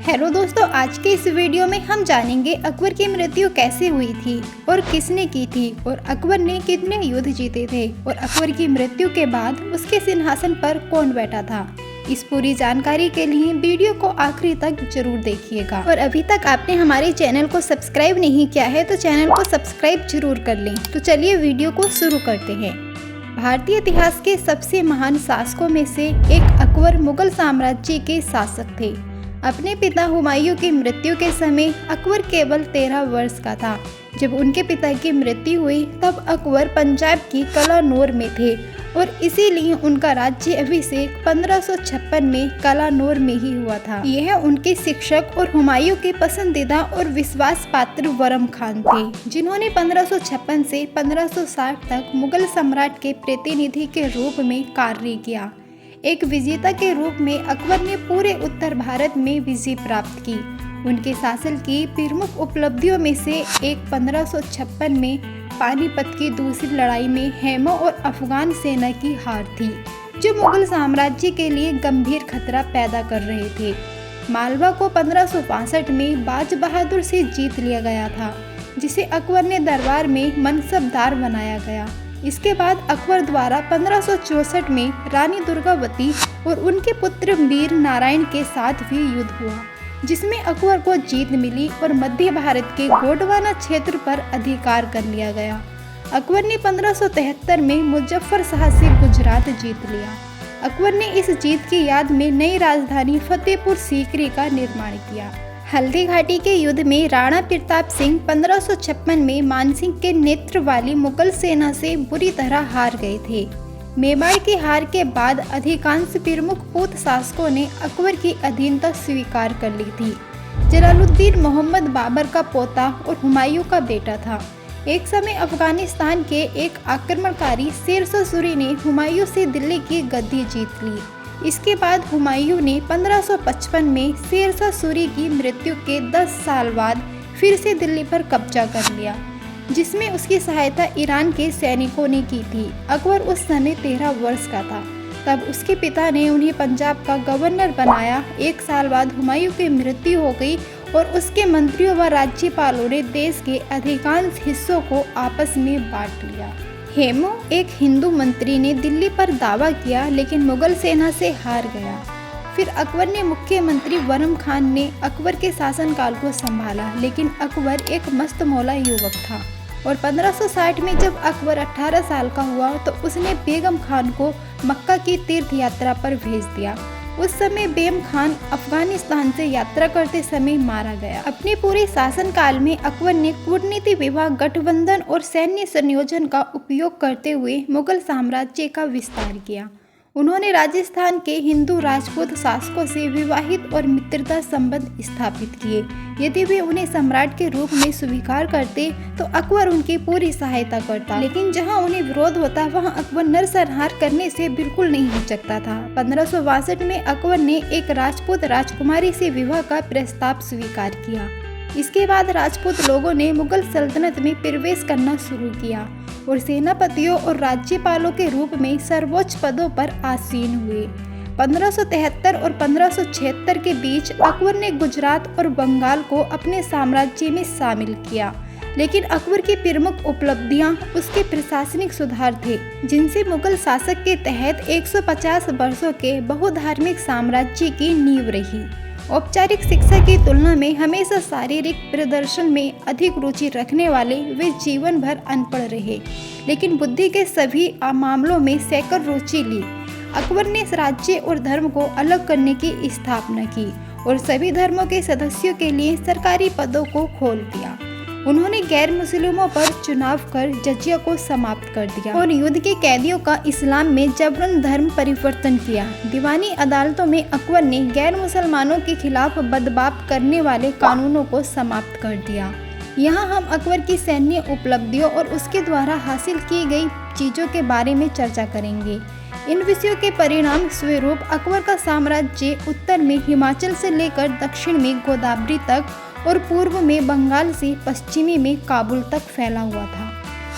Hello दोस्तों, आज के इस वीडियो में हम जानेंगे अकबर की मृत्यु कैसे हुई थी और किसने की थी और अकबर ने कितने युद्ध जीते थे और अकबर की मृत्यु के बाद उसके सिंहासन पर कौन बैठा था। इस पूरी जानकारी के लिए वीडियो को आखिरी तक जरूर देखिएगा। और अभी तक आपने हमारे चैनल को सब्सक्राइब नहीं किया है तो चैनल को सब्सक्राइब जरूर कर लें। तो चलिए वीडियो को शुरू करते हैं। भारतीय इतिहास के सबसे महान शासकों में से एक अकबर मुगल साम्राज्य के शासक थे। अपने पिता हुमायूं की मृत्यु के समय अकबर केवल 13 वर्ष का था। जब उनके पिता की मृत्यु हुई तब अकबर पंजाब की कलानौर में थे और इसीलिए उनका राज्य अभिषेक 1556 में कलानौर में ही हुआ था। यह उनके शिक्षक और हुमायूं के पसंदीदा और विश्वास पात्र वरम खान थे, जिन्होंने 1556 से 1560 तक मुगल सम्राट के प्रतिनिधि के रूप में कार्य किया। एक विजेता के रूप में अकबर ने पूरे उत्तर भारत में विजय प्राप्त की। उनके शासन की प्रमुख उपलब्धियों में से एक 1556 में पानीपत की दूसरी लड़ाई में हेमो और अफगान सेना की हार थी, जो मुगल साम्राज्य के लिए गंभीर खतरा पैदा कर रहे थे। मालवा को 1562 में बाज बहादुर से जीत लिया गया था, जिसे अकबर ने दरबार में मनसबदार बनाया गया। इसके बाद अकबर द्वारा 1564 में रानी दुर्गावती और उनके पुत्र वीर नारायण के साथ भी युद्ध हुआ, जिसमें अकबर को जीत मिली और मध्य भारत के गोंडवाना क्षेत्र पर अधिकार कर लिया गया। अकबर ने 1573 में मुजफ्फर शाह से गुजरात जीत लिया। अकबर ने इस जीत की याद में नई राजधानी फतेहपुर सीकरी का निर्माण किया। हल्दी घाटी के युद्ध में राणा प्रताप सिंह 1556 में मानसिंह के नेतृत्व वाली मुगल सेना से बुरी तरह हार गए थे। मेवाड़ की हार के बाद अधिकांश प्रमुख पूत शासकों ने अकबर की अधीनता स्वीकार कर ली थी। जलालुद्दीन मोहम्मद बाबर का पोता और हुमायूं का बेटा था। एक समय अफगानिस्तान के एक आक्रमणकारी शेरशाह सूरी ने हुमायूं से दिल्ली की गद्दी जीत ली। इसके बाद हुमायूं ने 1555 में शेरशाह सूरी की मृत्यु के 10 साल बाद फिर से दिल्ली पर कब्जा कर लिया, जिसमें उसकी सहायता ईरान के सैनिकों ने की थी। अकबर उस समय 13 वर्ष का था। तब उसके पिता ने उन्हें पंजाब का गवर्नर बनाया। 1 साल बाद हुमायूं की मृत्यु हो गई और उसके मंत्रियों व राज्यपालों ने देश के अधिकांश हिस्सों को आपस में बांट लिया। हेमो, एक हिंदू मंत्री, ने दिल्ली पर दावा किया लेकिन मुगल सेना से हार गया। फिर अकबर ने मुख्यमंत्री वरम खान ने अकबर के शासनकाल को संभाला, लेकिन अकबर एक मस्तमौला युवक था और 1560 में जब अकबर 18 साल का हुआ तो उसने बेगम खान को मक्का की तीर्थ यात्रा पर भेज दिया। उस समय बेगम खान अफगानिस्तान से यात्रा करते समय मारा गया। अपने पूरे शासनकाल में अकबर ने कूटनीति विभाग, गठबंधन और सैन्य संयोजन का उपयोग करते हुए मुगल साम्राज्य का विस्तार किया। उन्होंने राजस्थान के हिंदू राजपूत शासकों से विवाहित और मित्रता संबंध स्थापित किए। यदि वे उन्हें सम्राट के रूप में स्वीकार करते तो अकबर उनकी पूरी सहायता करता, लेकिन जहां उन्हें विरोध होता वहां अकबर नरसंहार करने से बिल्कुल नहीं हिचकता था। 1562 में अकबर ने एक राजपूत राजकुमारी से विवाह का प्रस्ताव स्वीकार किया। इसके बाद राजपूत लोगों ने मुगल सल्तनत में प्रवेश करना शुरू किया और सेनापतियों और राज्यपालों के रूप में सर्वोच्च पदों पर आसीन हुए। 1573 और 1576 के बीच अकबर ने गुजरात और बंगाल को अपने साम्राज्य में शामिल किया, लेकिन अकबर की प्रमुख उपलब्धियां उसके प्रशासनिक सुधार थे, जिनसे मुगल शासक के तहत 150 वर्षों के बहुधार्मिक साम्राज्य की नींव रही। औपचारिक शिक्षा की तुलना में हमेशा शारीरिक प्रदर्शन में अधिक रुचि रखने वाले वे जीवन भर अनपढ़ रहे, लेकिन बुद्धि के सभी मामलों में सैकड़ रुचि ली। अकबर ने राज्य और धर्म को अलग करने की स्थापना की और सभी धर्मों के सदस्यों के लिए सरकारी पदों को खोल दिया। उन्होंने गैर मुस्लिमों पर चुनाव कर जजिया को समाप्त कर दिया और युद्ध के कैदियों का इस्लाम में जबरन धर्म परिवर्तन किया। दीवानी अदालतों में अकबर ने गैर मुसलमानों के खिलाफ बदबाप करने वाले कानूनों को समाप्त कर दिया। यहाँ हम अकबर की सैन्य उपलब्धियों और उसके द्वारा हासिल की गई चीज़ों के बारे में चर्चा करेंगे। इन विषयों के परिणाम स्वरूप अकबर का साम्राज्य उत्तर में हिमाचल से लेकर दक्षिण में गोदावरी तक और पूर्व में बंगाल से पश्चिमी में काबुल तक फैला हुआ था।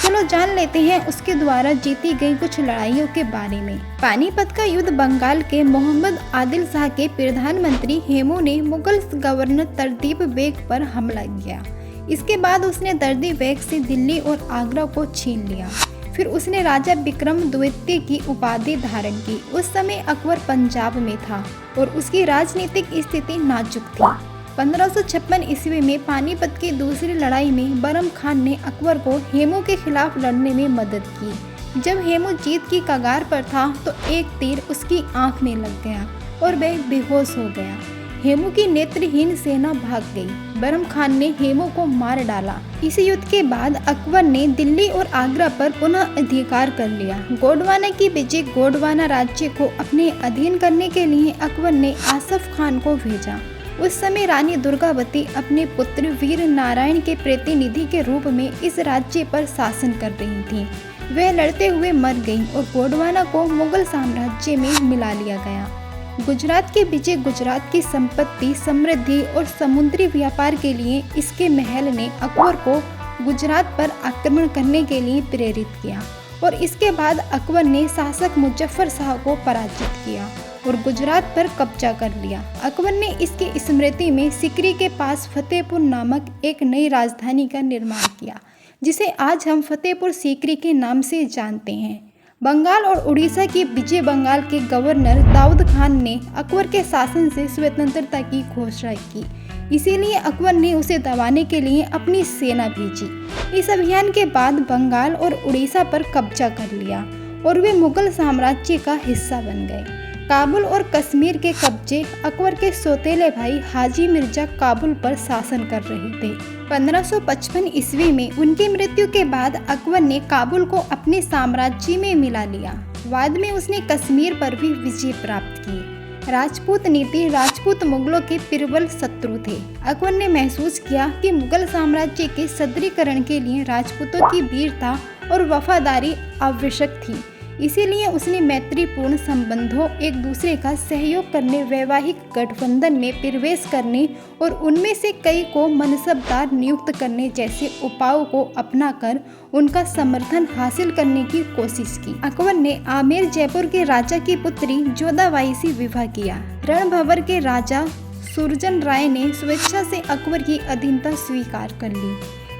चलो जान लेते हैं उसके द्वारा जीती गई कुछ लड़ाइयों के बारे में। पानीपत का युद्ध बंगाल के मोहम्मद आदिल शाह के प्रधानमंत्री हेमू ने मुगल गवर्नर तरतीब बेग पर हमला किया। इसके बाद उसने तरतीब बेग से दिल्ली और आगरा को छीन लिया। फिर उसने राजा विक्रम द्वितीय की उपाधि धारण की। उस समय अकबर पंजाब में था और उसकी राजनीतिक स्थिति नाजुक थी। 1556 ईस्वी में पानीपत की दूसरी लड़ाई में बरम खान ने अकबर को हेमू के खिलाफ लड़ने में मदद की। जब हेमू जीत की कगार पर था तो एक तीर उसकी आंख में लग गया और वह बेहोश हो गया। हेमू की नेत्रहीन सेना भाग गई। बरम खान ने हेमू को मार डाला। इस युद्ध के बाद अकबर ने दिल्ली और आगरा पर पुनः अधिकार कर लिया। गोंडवाना की विजय गोंडवाना राज्य को अपने अधीन करने के लिए अकबर ने आसफ खान को भेजा। उस समय रानी दुर्गावती अपने पुत्र वीर नारायण के प्रतिनिधि के रूप में इस राज्य पर शासन कर रही थी। वह लड़ते हुए मर गई और गोंडवाना को मुगल साम्राज्य में मिला लिया गया। गुजरात की विजय गुजरात की संपत्ति, समृद्धि और समुद्री व्यापार के लिए इसके महल ने अकबर को गुजरात पर आक्रमण करने के लिए प्रेरित किया और इसके बाद अकबर ने शासक मुजफ्फर शाह को पराजित किया और गुजरात पर कब्जा कर लिया। अकबर ने इसकी स्मृति में सिकरी के पास फतेहपुर नामक एक नई राजधानी का निर्माण किया, जिसे आज हम फतेहपुर सीकरी के नाम से जानते हैं। बंगाल और उड़ीसा की विजय बंगाल के गवर्नर दाऊद खान ने अकबर के शासन से स्वतंत्रता की घोषणा की। इसीलिए अकबर ने उसे दबाने के लिए अपनी सेना भेजी। इस अभियान के बाद बंगाल और उड़ीसा पर कब्जा कर लिया और वे मुगल साम्राज्य का हिस्सा बन गए। काबुल और कश्मीर के कब्जे अकबर के सौतेले भाई हाजी मिर्जा काबुल पर शासन कर रहे थे। 1555 ईस्वी में उनकी मृत्यु के बाद अकबर ने काबुल को अपने साम्राज्य में मिला लिया। बाद में उसने कश्मीर पर भी विजय प्राप्त की। राजपूत नीति राजपूत मुगलों के प्रबल शत्रु थे। अकबर ने महसूस किया कि मुगल साम्राज्य के सुदृढ़ीकरण के लिए राजपूतों की वीरता और वफादारी आवश्यक थी। इसीलिए उसने मैत्रीपूर्ण संबंधों, एक दूसरे का सहयोग करने, वैवाहिक गठबंधन में प्रवेश करने और उनमें से कई को मनसबदार नियुक्त करने जैसे उपायों को अपनाकर उनका समर्थन हासिल करने की कोशिश की। अकबर ने आमेर जयपुर के राजा की पुत्री जोधाबाई से विवाह किया। रणभंवर के राजा सुरजन राय ने स्वेच्छा से अकबर की अधीनता स्वीकार कर ली।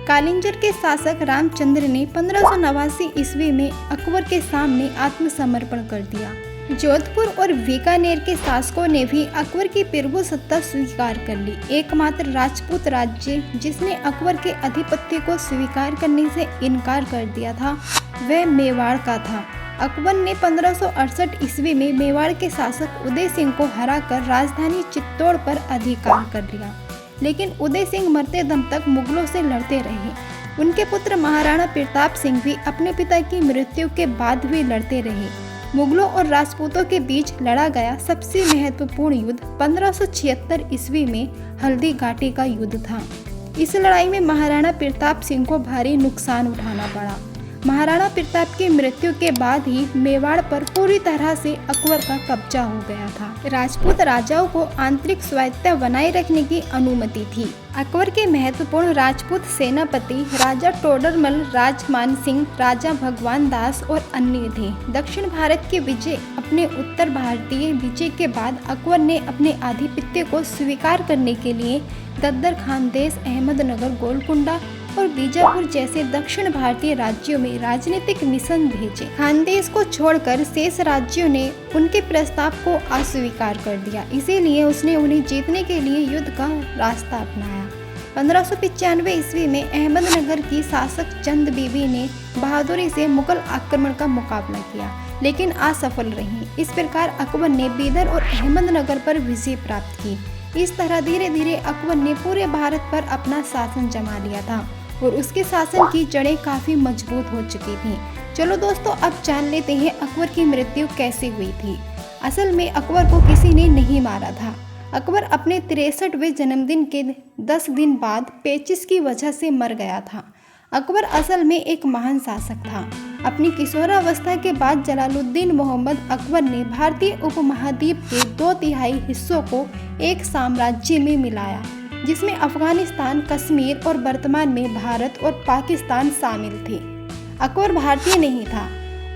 कालिंजर के शासक रामचंद्र ने 1589 ईस्वी में अकबर के सामने आत्मसमर्पण कर दिया। जोधपुर और बीकानेर के शासकों ने भी अकबर की प्रभु सत्ता स्वीकार कर ली। एकमात्र राजपूत राज्य जिसने अकबर के आधिपत्य को स्वीकार करने से इनकार कर दिया था वह मेवाड़ का था। अकबर ने 1568 ईस्वी में मेवाड़ के शासक उदय सिंह को हराकर राजधानी चित्तौड़ पर अधिकार कर लिया, लेकिन उदय सिंह मरते दम तक मुगलों से लड़ते रहे। उनके पुत्र महाराणा प्रताप सिंह भी अपने पिता की मृत्यु के बाद भी लड़ते रहे। मुगलों और राजपूतों के बीच लड़ा गया सबसे महत्वपूर्ण युद्ध 1576 ईस्वी में हल्दी घाटी का युद्ध था। इस लड़ाई में महाराणा प्रताप सिंह को भारी नुकसान उठाना पड़ा। महाराणा प्रताप की मृत्यु के बाद ही मेवाड़ पर पूरी तरह से अकबर का कब्जा हो गया था। राजपूत राजाओं को आंतरिक स्वायत्तता बनाए रखने की अनुमति थी। अकबर के महत्वपूर्ण राजपूत सेनापति राजा टोडरमल, राजमान सिंह, राजा भगवान दास और अन्य थे। दक्षिण भारत की विजय अपने उत्तर भारतीय विजय के बाद अकबर ने अपने आधिपत्य को स्वीकार करने के लिए गद्दर खानदेश, अहमदनगर, गोलकुंडा और बीजापुर जैसे दक्षिण भारतीय राज्यों में राजनीतिक मिशन भेजे। खानदेश को छोड़कर शेष राज्यों ने उनके प्रस्ताव को अस्वीकार कर दिया। इसीलिए उसने उन्हें जीतने के लिए युद्ध का रास्ता अपनाया। 1595 ईस्वी में अहमदनगर की शासक चंद बीबी ने बहादुरी से मुगल आक्रमण का मुकाबला किया, लेकिन असफल रही। इस प्रकार अकबर ने बीदर और अहमदनगर पर विजय प्राप्त की। इस तरह धीरे धीरे अकबर ने पूरे भारत पर अपना शासन जमा लिया था और उसके शासन की जड़ें काफी मजबूत हो चुकी थीं। चलो दोस्तों, अब जान लेते हैं अकबर की मृत्यु कैसे हुई थी। असल में अकबर को किसी ने नहीं मारा था। अकबर अपने 63वें जन्मदिन के 10 दिन बाद पेचिश की वजह से मर गया था। अकबर असल में एक महान शासक था। अपनी किशोरावस्था के बाद जलालुद्दीन मोहम्मद अकबर ने भारतीय उपमहाद्वीप के 2/3 हिस्सों को एक साम्राज्य में मिलाया, जिसमें अफगानिस्तान, कश्मीर और वर्तमान में भारत और पाकिस्तान शामिल थे। अकबर भारतीय नहीं था,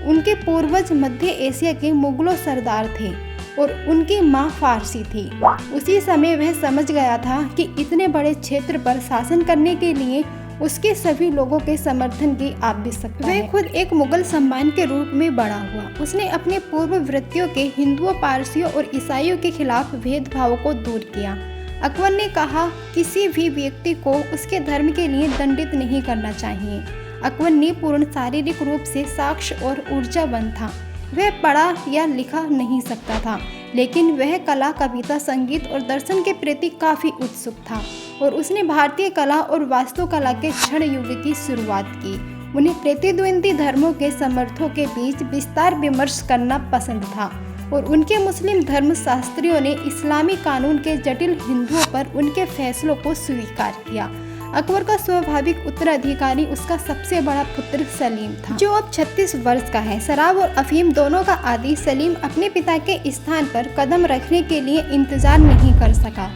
उनके पूर्वज मध्य एशिया के मुगलों सरदार थे और उनकी माँ फारसी थी। उसी समय वह समझ गया था कि इतने बड़े क्षेत्र पर शासन करने के लिए उसके सभी लोगों के समर्थन की आवश्यकता है। वह खुद एक मुगल सम्मान के रूप में बड़ा हुआ। उसने अपने पूर्व वृत्तियों के हिंदुओं, पारसियों और ईसाइयों के खिलाफ भेदभाव को दूर किया। अकबर ने कहा, किसी भी व्यक्ति को उसके धर्म के लिए दंडित नहीं करना चाहिए। अकबर निपुण, शारीरिक रूप से साक्ष्य और ऊर्जावान था। वह पढ़ा या लिखा नहीं सकता था, लेकिन वह कला, कविता, संगीत और दर्शन के प्रति काफ़ी उत्सुक था और उसने भारतीय कला और वास्तुकला के क्षण युग की शुरुआत की। उन्हें प्रतिद्वंदी धर्मों के समर्थकों के बीच विस्तार विमर्श करना पसंद था और उनके मुस्लिम धर्मशास्त्रियों ने इस्लामी कानून के जटिल हिंदुओं पर उनके फैसलों को स्वीकार किया। अकबर का स्वाभाविक उत्तराधिकारी उसका सबसे बड़ा पुत्र सलीम था, जो अब 36 वर्ष का है। शराब और अफीम दोनों का आदी सलीम अपने पिता के स्थान पर कदम रखने के लिए इंतजार नहीं कर सका।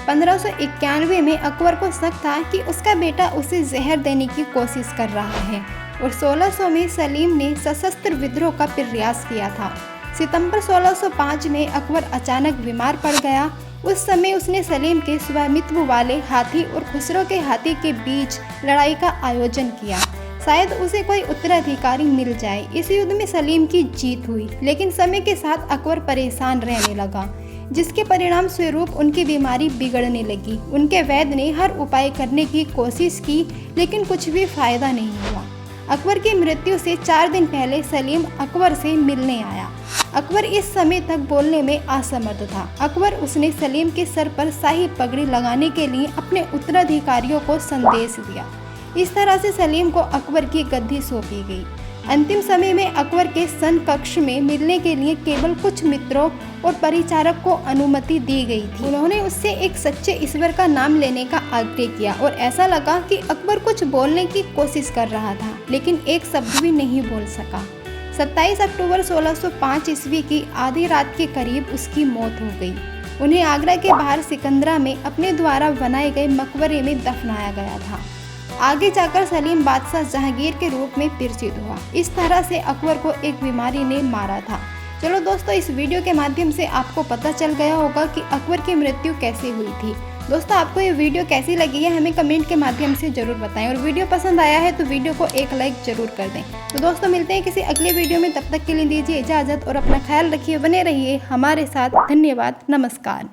1591 में अकबर को शक था कि उसका बेटा उसे जहर देने की कोशिश कर रहा है और 1600 में सलीम ने सशस्त्र विद्रोह का प्रयास किया था। सितंबर 1605 में अकबर अचानक बीमार पड़ गया। उस समय उसने सलीम के स्वामित्व वाले हाथी और खुसरो के हाथी के बीच लड़ाई का आयोजन किया। शायद उसे कोई उत्तराधिकारी मिल जाए। इस युद्ध में सलीम की जीत हुई, लेकिन समय के साथ अकबर परेशान रहने लगा, जिसके परिणाम स्वरूप उनकी बीमारी बिगड़ने लगी। उनके वैद्य ने हर उपाय करने की कोशिश की, लेकिन कुछ भी फायदा नहीं हुआ। अकबर की मृत्यु से 4 दिन पहले सलीम अकबर से मिलने आया। अकबर इस समय तक बोलने में असमर्थ था। अकबर उसने सलीम के सर पर शाही पगड़ी लगाने के लिए अपने उत्तराधिकारियों को संदेश दिया। इस तरह से सलीम को अकबर की गद्दी सौंपी गई। अंतिम समय में अकबर के सन कक्ष में मिलने के लिए केवल कुछ मित्रों और परिचारक को अनुमति दी गई थी। उन्होंने उससे एक सच्चे ईश्वर का नाम लेने का आग्रह किया और ऐसा लगा कि अकबर कुछ बोलने की कोशिश कर रहा था, लेकिन एक शब्द भी नहीं बोल सका। 27 अक्टूबर 1605 ईस्वी की आधी रात के करीब उसकी मौत हो गई। उन्हें आगरा के बाहर सिकंदरा में अपने द्वारा बनाए गए मकबरे में दफनाया गया था। आगे जाकर सलीम बादशाह जहांगीर के रूप में प्रसिद्ध हुआ। इस तरह से अकबर को एक बीमारी ने मारा था। चलो दोस्तों, इस वीडियो के माध्यम से आपको पता चल गया होगा कि अकबर की मृत्यु कैसे हुई थी। दोस्तों, आपको ये वीडियो कैसी लगी है हमें कमेंट के माध्यम से जरूर बताएं और वीडियो पसंद आया है तो वीडियो को एक लाइक जरूर कर दें। तो दोस्तों, मिलते हैं किसी अगले वीडियो में। तब तक के लिए दीजिए इजाज़त और अपना ख्याल रखिए, बने रहिए हमारे साथ। धन्यवाद, नमस्कार।